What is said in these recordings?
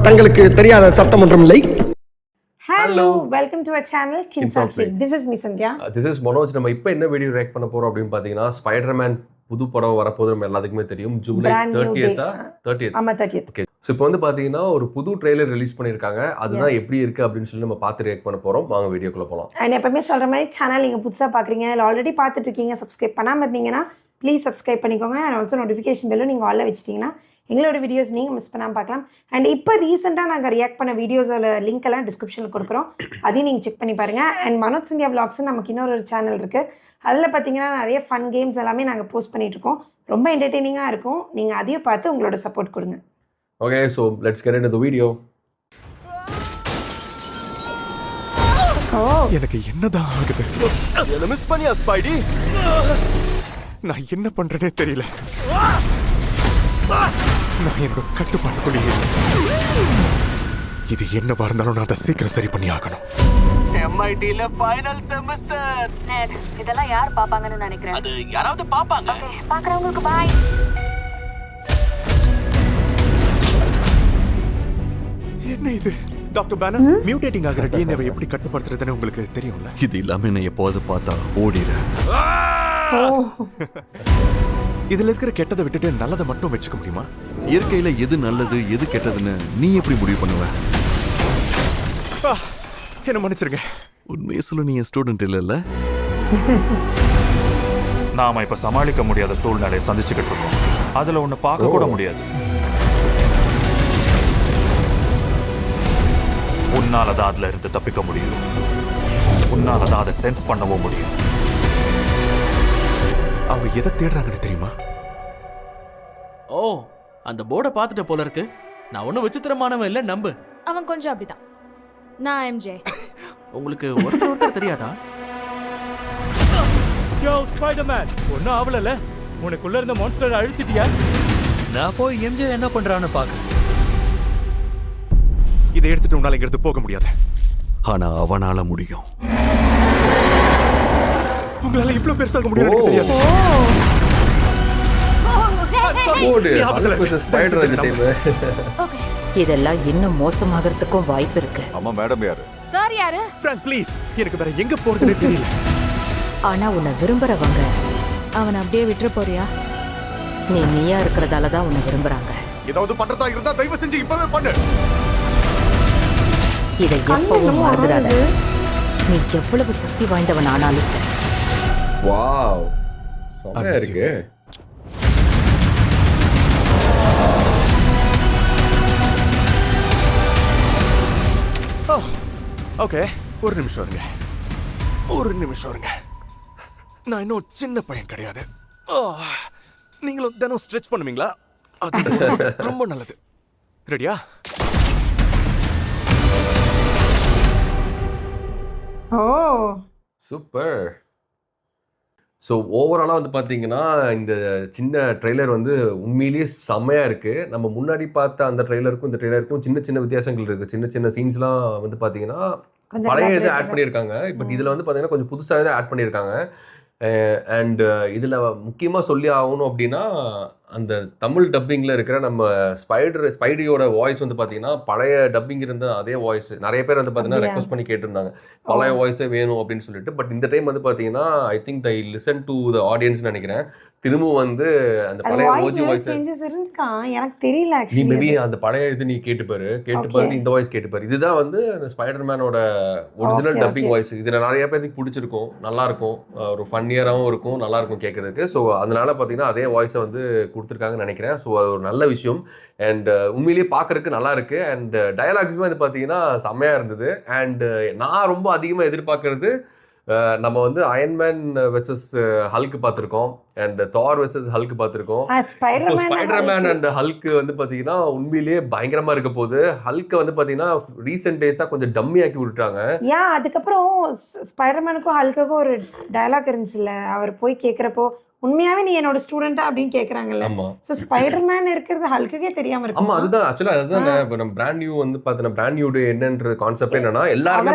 தங்களுக்கு தெரியாத சட்டம் ஒன்றும் இல்லை. Hello, welcome to our channel Kings of Flick. This is me Sandhya. This is Manoj. நம்ம இப்போ என்ன வீடியோ ரியாக்ட் பண்ண போறோம் அப்படின்னு பாத்தீங்கன்னா ஸ்பைடர்மேன் புது படம் வரப்போது நம்ம எல்லாத்துக்குமே தெரியும். ஜூலை 30th. ஆமா 30th. ஓகே. ஸோ இப்போ வந்து பாத்தீங்கன்னா ஒரு புது ட்ரெய்லர் ரிலீஸ் பண்ணியிருக்காங்க. அதுதான் எப்படி இருக்கு அப்படின்னு சொல்லி நம்ம பார்த்து ரியாக்ட் பண்ண போறோம். வாங்க வீடியோக்குள்ள போகலாம். அண்ட் எப்பவுமே சொல்ற மாதிரி சேனல் நீங்க புதுசா பாக்குறீங்க இல்லை ஆல்ரெடி பார்த்துட்டு இருக்கீங்க சப்ஸ்கிரைப் பண்ணாம இருந்தீங்கன்னா ப்ளீஸ் சப்ஸ்கிரைப் பண்ணிக்கோங்க. அண்ட் ஆல்சோ நோட்டிஃபிகேஷன் பெல்லும் நீங்கள் ஆல்ல வச்சிட்டிங்கன்னா எங்களோட வீடியோஸ் நீங்கள் மிஸ் பண்ணாமல் பார்க்கலாம். அண்ட் இப்போ ரீசெண்டாக நாங்கள் ரியாக்ட் பண்ண வீடியோஸோட லிங்க் எல்லாம் டிஸ்கிரிப்ஷனில் கொடுக்குறோம். அதையும் நீங்கள் செக் பண்ணி பாருங்கள். அண்ட் மனோஜ் சந்தியா விளாக்ஸ்னு நமக்கு இன்னொரு சேனல் இருக்குது. அதில் பார்த்தீங்கன்னா நிறைய ஃபன் கேம்ஸ் எல்லாமே நாங்கள் போஸ்ட் பண்ணிகிட்ருக்கோம். ரொம்ப என்டர்டெய்னிங்காக இருக்கும். நீங்கள் அதையும் பார்த்து உங்களோட சப்போர்ட் கொடுங்க. Okay, so let's get into the video. எனக்கு என்னதான் ஆகுது? என்ன மிஸ் பண்ணியா ஸ்பைடி? நான் என்ன பண்றேனே தெரியல. நான் என்னோட கட்டுப்பாட்டுக்குள்ளேயே இது என்னவா இருந்தாலும் நான் அதை சீக்கிரம் சரி பண்ணி ஆகணும். MIT-ல ஃபைனல் செமஸ்டர். நேட் இதெல்லாம் யார் பாப்பாங்கன்னு நினைக்கிறேன். அது யாராவது பாப்பாங்க. பாக்குறவங்களுக்கு பாய். என்ன இது? டாக்டர் பேனர், மியூட்டேட்டிங் ஆகிற டிஎன்ஏவை எப்படி கட்டுப்படுத்துறதுன்னு உங்களுக்கு தெரியும்ல? இது இல்லாம நான் எப்போது பார்த்தா ஓடிறேன். இதுல இருக்கிற கெட்டதை விட்டுட்டு நல்லதை மட்டும் வச்சுக்க முடியுமா? இயற்கையில எது நல்லது எது கெட்டதுன்னு நீ எப்படி முடிவு பண்ணுவ? என்ன மன்னிச்சிருங்க. உண்மையை சொல்ல நீ ஸ்டூடெண்ட் இல்லைல்ல? நாம இப்ப சமாளிக்க முடியாத சூழ்நிலையை சந்திச்சுக்கிட்டு இருக்கோம். அதுல ஒண்ணு பார்க்க கூட முடியாது. உன்னாலதான் அதுல இருந்து தப்பிக்க முடியும். உன்னாலதான் அதை சென்ஸ் பண்ணவும் முடியும். அவங்க எதை தேடுறாங்கன்னு தெரியுமா? ஓ, அந்த போர்டை பார்த்துட்ட போல இருக்கு. நான் ஒன்றும் விசித்திரமானவன் இல்லை, நம்பு. அவன் கொஞ்சம் அப்படிதான். நான் எம்ஜே. உங்களுக்கு ஒருத்தர் தெரியாதா? யோ ஸ்பைடர்மேன், ஒன்னும் ஆவலல. உனக்குள்ள இருந்த மான்ஸ்டரை அழிச்சிட்டியா? நான் போய் எம்ஜே என்ன பண்றான்னு பாக்க. இதை எடுத்துட்டு உன்னால இங்கிருந்து போக முடியாது. ஆனா அவனால முடியும். உங்களால இவ்வளவு பெருசாக முடியாது தெரியாது. ஓடு அது ஸ்பைடர் அந்த இதெல்லாம் இன்னும் மோசமாகிறதுக்கும் வாய்ப்பு இருக்கு. அம்மா மேடம் யாரு? சார் யாரு? ஃப்ராங்க் ப்ளீஸ், எனக்கு வேற எங்க போறதுன்னு தெரியல. ஆனா உன்னை விரும்புறவங்க அவனை அப்படியே விட்டுற போறியா? நீயா இருக்கிறதால தான் உன்னை விரும்புறாங்க. ஏதாவது பண்றதா இருந்தா தயவு செஞ்சு இப்பவே பண்ணு. இதை எப்பவும் மறந்துடாத. நீ எவ்வளவு சக்தி வாய்ந்தவன் ஆனாலும் சரி. வாவ், செமையா இருக்கு. ஓகே, ஒரு நிமிஷம் இருங்க. நான் இன்னும் சின்ன பையன் கிடையாது. நீங்களும் தினம் ஸ்ட்ரெச் பண்ணுவீங்களா? அது ரொம்ப நல்லது. ரெடியா? ஓ சூப்பர். ஸோ ஓவராலாக வந்து பார்த்தீங்கன்னா இந்த சின்ன ட்ரெய்லர் வந்து உண்மையிலேயே செம்மையாக இருக்குது. நம்ம முன்னாடி பார்த்த அந்த ட்ரெய்லருக்கும் இந்த ட்ரெய்லருக்கும் சின்ன சின்ன வித்தியாசங்கள் இருக்குது. சின்ன சின்ன சீன்ஸ்லாம் வந்து பார்த்தீங்கன்னா பழைய இதை ஆட் பண்ணியிருக்காங்க. பட் இதில் வந்து பார்த்தீங்கன்னா கொஞ்சம் புதுசாக இதை ஆட் பண்ணியிருக்காங்க. அண்ட் இதில் முக்கியமாக சொல்லி ஆகணும் அப்படின்னா அந்த தமிழ் டப்பிங்கில் இருக்கிற நம்ம ஸ்பைடியோட வாய்ஸ் வந்து பார்த்தீங்கன்னா பழைய டப்பிங் இருந்த அதே வாய்ஸ் நிறைய பேர் வந்து பார்த்தீங்கன்னா ரெக்வஸ்ட் பண்ணி கேட்டிருந்தாங்க பழைய வாய்ஸே வேணும் அப்படின்னு சொல்லிட்டு. பட் இந்த டைம் வந்து பார்த்தீங்கன்னா I think they listen to the ஆடியன்ஸ்னு நினைக்கிறேன். திரும்ப வந்து அந்த பழைய ஓஜி வாய்ஸ் எனக்கு தெரியல. நீ மேபி அந்த பழைய இது நீ கேட்டுப்பாரு இந்த வாய்ஸ் கேட்டுப்பாரு. இதுதான் வந்து அந்த ஸ்பைடர்மேனோட ஒரிஜினல் டப்பிங் வாய்ஸ். இதில் நிறைய பேருக்கு பிடிச்சிருக்கும், நல்லா இருக்கும், ஒரு ஃபன்னியராகவும் இருக்கும், நல்லா இருக்கும் கேட்கறதுக்கு. ஸோ அதனால பார்த்தீங்கன்னா அதே வாய்ஸை வந்து கொடுத்துருக்காங்கன்னு நினைக்கிறேன். ஸோ அது ஒரு நல்ல விஷயம். அண்ட் உண்மையிலேயே பார்க்கறதுக்கு நல்லா இருக்கு. அண்ட் டயலாக்ஸுமே வந்து பார்த்தீங்கன்னா செம்மையாக இருந்தது. அண்ட் நான் ரொம்ப அதிகமாக எதிர்பார்க்கறது நம்ம வந்து அயன்மேன் வெர்சஸ் ஹல்க் பார்த்துருக்கோம் அண்ட் தார் வெர்சஸ் ஹல்க் பார்த்துருக்கோம். ஸ்பைடர்மேன் அண்ட் ஹல்க் வந்து பார்த்தீங்கன்னா உண்மையிலேயே பயங்கரமா இருக்க போகுது. ஹல்க் வந்து பார்த்தீங்கன்னா ரீசெண்ட் டேஸ் தான் கொஞ்சம் டம்மி ஆக்கி விட்டுட்டாங்க. அதுக்கப்புறம் ஸ்பைடர்மேனுக்கும் ஹல்க்குக்கும் ஒரு டயலாக் இருந்துச்சுல்ல, அவர் போய் கேட்குறப்போ உண்மையாவே நீ என்னோட ஸ்டூடெண்டா அப்படின்னு கேக்குறாங்கல்ல. சோ ஸ்பைடர்மேன் இருக்கிறது ஹல்க்குக்கே தெரியாம இருக்கு. ஆமா, அதுதான் ஆக்சுவலா அதுதான் இப்ப நம்ம பிராண்ட் நியூ வந்து பார்த்தா பிராண்ட் நியூ என்னன்ற கான்செப்ட் என்னன்னா எல்லாருமே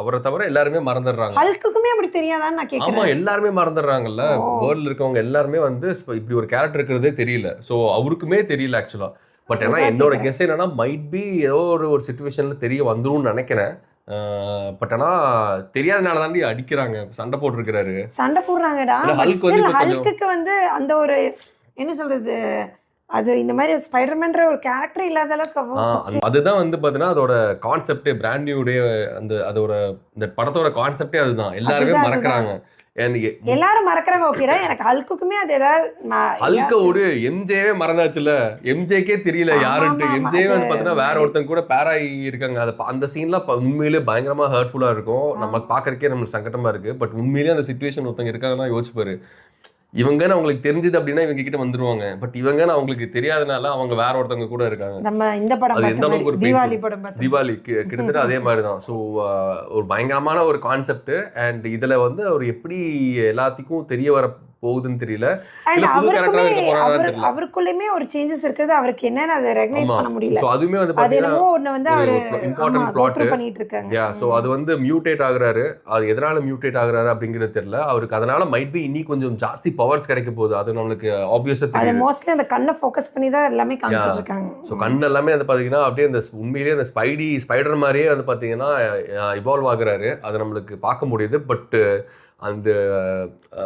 அவரை தவிர எல்லாருமே மறந்துடுறாங்க. ஹல்க்குக்குமே அப்படி தெரியாதான்னு நான் கேக்குறேன். ஆமா, எல்லாருமே மறந்துடுறாங்கல்ல. வேர்ல்ட்ல இருக்கவங்க எல்லாருமே வந்து இப்படி ஒரு கேரக்டர் இருக்கிறதே தெரியல. சோ அவருக்குமே தெரியல ஆக்சுவலா. பட் ஏன்னா அதுதான் என்னோட கேக்குறேன். கெஸ் என்னன்னா மைட் பி ஏதோ ஒரு சுச்சுவேஷனில் தெரிய வந்துரும்னு நினைக்கிறேன். பட் ஆனால் தெரியாதனால தாண்டி அடிக்கிறாங்க, சண்டை போட்டிருக்கிறாரு. சண்டை போடுறாங்கடா. இல்ல, பட் ஹல்க் வந்து ஸ்டில் இப்ப கொஞ்சம் ஹல்க்குக்கு வந்து அந்த ஒரு என்ன சொல்றது, அது இந்த மாதிரி ஸ்பைடர்மேன்ற ஒரு கேரக்டர் இல்லாத அளவுக்கு அதுதான் வந்து பார்த்தீங்கன்னா அதோட கான்செப்டே, பிராண்ட் நியூடைய அதோட இந்த படத்தோட கான்செப்டே அதுதான். எல்லாருமே அதுதான், மறக்கிறாங்க. எல்லாரும் மறக்கறாங்க. ஓகேடா, எனக்கு ஹல்க்குக்குமே அது ஏதாவது ஹல்கோடு எம்ஜேவே மறந்தாச்சுல, எம்ஜேக்கே தெரியல ஆமா, யாருன்ட்டு. ஆமா, எம்ஜே அது வந்து பார்த்தீங்கன்னா வேற ஒருத்தங்க கூட பேராகி இருக்காங்க. அந்த சீன்லாம் உண்மையிலே பயங்கரமா ஹர்ட்ஃபுல்லா இருக்கும். நம்ம பார்க்கறக்கே நம்மளுக்கு சங்கடமா இருக்கு. பட் உண்மையிலேயே அந்த சிச்சுவேஷன் ஒருத்தங்க இருக்காங்கன்னா யோசிச்சு பாரு. இவங்கன்னு அவங்களுக்கு தெரிஞ்சது அப்படின்னா இவங்க கிட்ட வந்துருவாங்க. பட் இவங்கன்னு அவங்களுக்கு தெரியாதனால அவங்க வேற ஒருத்தவங்க கூட இருக்காங்க. நம்ம இந்த படம் அது எந்த பார்த்த அளவுக்கு மாதிரி, ஒரு தீபாவளி painful. படம் பார்த்த தீபாவளி கிட்டத்தட்ட அதே மாதிரி தான். ஸோ ஒரு பயங்கரமான ஒரு கான்செப்ட். அண்ட் இதுல வந்து அவர் எப்படி எல்லாத்துக்கும் தெரிய வர போகுதுன்னு தெரியல. அண்ட் இல்ல புது அவருக்குமே கேரக்டரா இருக்க போறாரான்னு தெரியல. அவருக்குள்ளேயுமே ஒரு சேஞ்சஸ் இருக்குது. அவருக்கு என்னன்னு அதை ரெகனைஸ் ஆமா. பண்ண முடியல. ஸோ அதுவுமே வந்து அது பார்த்தீங்கன்னா என்னமோ ஒண்ணு வந்து ஒரு அவரு இம்பார்ட்டன்ட் கோத்ரூ பிளாட். பண்ணிட்டு இருக்காங்க. ஸோ அது வந்து மியூட்டேட் ஆகுறாரு. அது எதனால மியூட்டேட் ஆகுறாரு அப்படிங்கிறது தெரியல. அவருக்கு அதனால மைட் பி இன்னி கொஞ்சம் ஜாஸ்தி பவர்ஸ் கிடைக்க போகுது. அது நம்மளுக்கு ஆப்வியஸா அது தெரியுது. மோஸ்ட்லி அந்த கண்ணை ஃபோக்கஸ் பண்ணி தான் எல்லாமே காமிச்சிட்டு இருக்காங்க. ஸோ கண் எல்லாமே வந்து பார்த்தீங்கன்னா அப்படியே அந்த உண்மையிலேயே அந்த ஸ்பைடர் மாதிரியே வந்து பார்த்தீங்கன்னா இவால்வ் ஆகுறாரு. அதை நம்மளுக்கு பார்க்க முடியுது. பட் அந்த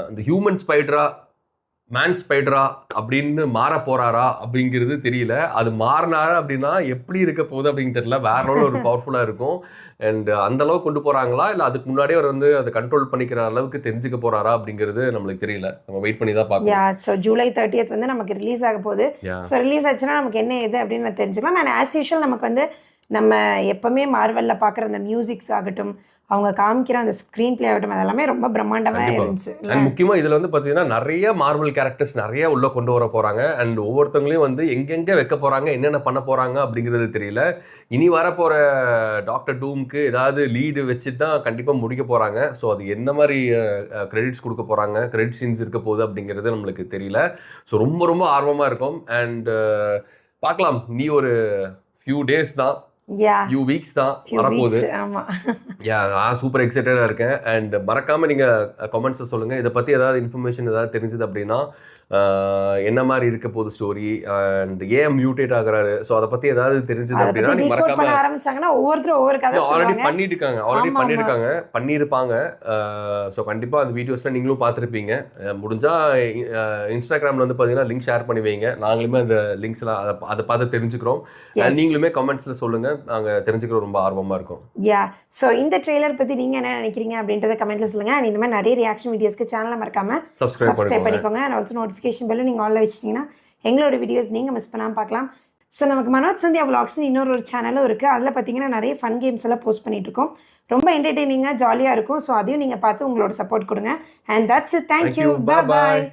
அந்த ஹியூமன் ஸ்பைடரா மேன் ஸ்பைடரா அப்படின்னு மாற போறாரா அப்படிங்கிறது தெரியல. அது மாறினாரா அப்படின்னா எப்படி இருக்க போகுது அப்படின்னு தெரியல. வேற லெவலில் ஒரு பவர்ஃபுல்லாக இருக்கும். அண்ட் அந்த அளவுக்கு கொண்டு போறாங்களா இல்லை அதுக்கு முன்னாடியே அவர் வந்து அதை கண்ட்ரோல் பண்ணிக்கிற அளவுக்கு தெரிஞ்சுக்க போறாரா அப்படிங்கிறது நம்மளுக்கு தெரியல. நம்ம வெயிட் பண்ணி தான் பார்க்கணும். ஸோ ஜூலை 30th வந்து நமக்கு ரிலீஸ் ஆக போகுது. ஸோ ரிலீஸ் ஆச்சுன்னா நமக்கு என்ன ஏது அப்படின்னு தெரிஞ்சுக்கலாம். அண்ட் ஆஸ் யூஷுவல் நமக்கு வந்து நம்ம எப்பவுமே மார்வெல்ல பார்க்குற அந்த மியூசிக்ஸ் ஆகட்டும், அவங்க காமிக்கிற அந்த ஸ்க்ரீன் பிளே ஆகட்டும், அதெல்லாமே ரொம்ப பிரம்மாண்டமாக இருந்துச்சு. அண்ட் முக்கியமாக இதில் வந்து பார்த்தீங்கன்னா நிறைய மார்வல் கேரக்டர்ஸ் நிறைய உள்ள கொண்டு வர போகிறாங்க. அண்ட் ஒவ்வொருத்தவங்களையும் வந்து எங்கெங்கே வைக்க போகிறாங்க, என்னென்ன பண்ண போகிறாங்க அப்படிங்கிறது தெரியல. இனி வரப்போகிற டாக்டர் டூம்க்கு ஏதாவது லீடு வச்சு தான் கண்டிப்பாக முடிக்க போகிறாங்க. ஸோ அது எந்த மாதிரி கிரெடிட்ஸ் கொடுக்க போகிறாங்க, கிரெடிட் சீன்ஸ் இருக்க போகுது அப்படிங்கிறது நம்மளுக்கு தெரியல. ஸோ ரொம்ப ரொம்ப ஆர்வமாக இருக்கும். அண்ட் பார்க்கலாம். நீ ஒரு ஃபியூ டேஸ் தான், ஃபியூ வீக்ஸ் தான் வரப்போகுது. ஆமா, நான் சூப்பர் எக்ஸைட்டடாக இருக்கேன். அண்ட் மறக்காமல் நீங்கள் கமெண்ட்ஸை சொல்லுங்கள். இதை பற்றி ஏதாவது இன்ஃபர்மேஷன் ஏதாவது தெரிஞ்சது அப்படின்னா என்ன மாதிரி இருக்க போகுது ஸ்டோரி, அண்ட் ஏன் மியூட்டேட் ஆகுறாரு, ஸோ அதை பற்றி ஏதாவது தெரிஞ்சது அப்படின்னா நீங்கள் மறக்காம ஆரம்பிச்சாங்கன்னா ஒவ்வொருத்தரும் ஒவ்வொரு கதை ஆல்ரெடி சொல்லுவாங்க. பண்ணியிருப்பாங்க. ஸோ கண்டிப்பாக அந்த வீடியோஸ்லாம் நீங்களும் பார்த்துருப்பீங்க. முடிஞ்சால் இன்ஸ்டாகிராமில் வந்து பார்த்தீங்கன்னா லிங்க் ஷேர் பண்ணி வைங்க. நாங்களுமே அந்த லிங்க்ஸ்லாம் அதை பார்த்து தெரிஞ்சுக்கிறோம். நீங்களுமே கமெண்ட்ஸில் சொல்லுங்கள். நாங்கள் தெரிஞ்சுக்கிறோம், ரொம்ப ஆர்வமாக இருக்கும். ஸோ இந்த ட்ரெய்லர் பற்றி நீங்கள் என்ன நினைக்கிறீங்க அப்படின்றத கமெண்ட்டில் சொல்லுங்கள். அண்ட் இந்த மாதிரி நிறைய ரியாக்ஷன் வீடியோஸ்க்கு சேனலை மறக்காமல் சப்ஸ்கிரைப் பண்ணிக்கோங்க. அண்ட் ஆல்சோ நோட்டிஃபிகேஷன் பெல்லும் நீங்கள் ஆல்ல வச்சிட்டிங்கன்னா எங்களோட வீடியோஸ் நீங்கள் மிஸ் பண்ணாமல் பார்க்கலாம். ஸோ நமக்கு மனோஜ் சந்தியா விலாக்ஸ்னு இன்னொரு சேனலும் இருக்குது. அதில் பார்த்தீங்கன்னா நிறைய ஃபன் கேம்ஸ் எல்லாம் போஸ்ட் பண்ணிகிட்ருக்கோம். ரொம்ப என்டர்டெய்னிங்காக ஜாலியாக இருக்கும். ஸோ அதையும் நீங்கள் பார்த்து உங்களோட சப்போர்ட் கொடுங்க. And that's it. Thank you. Bye.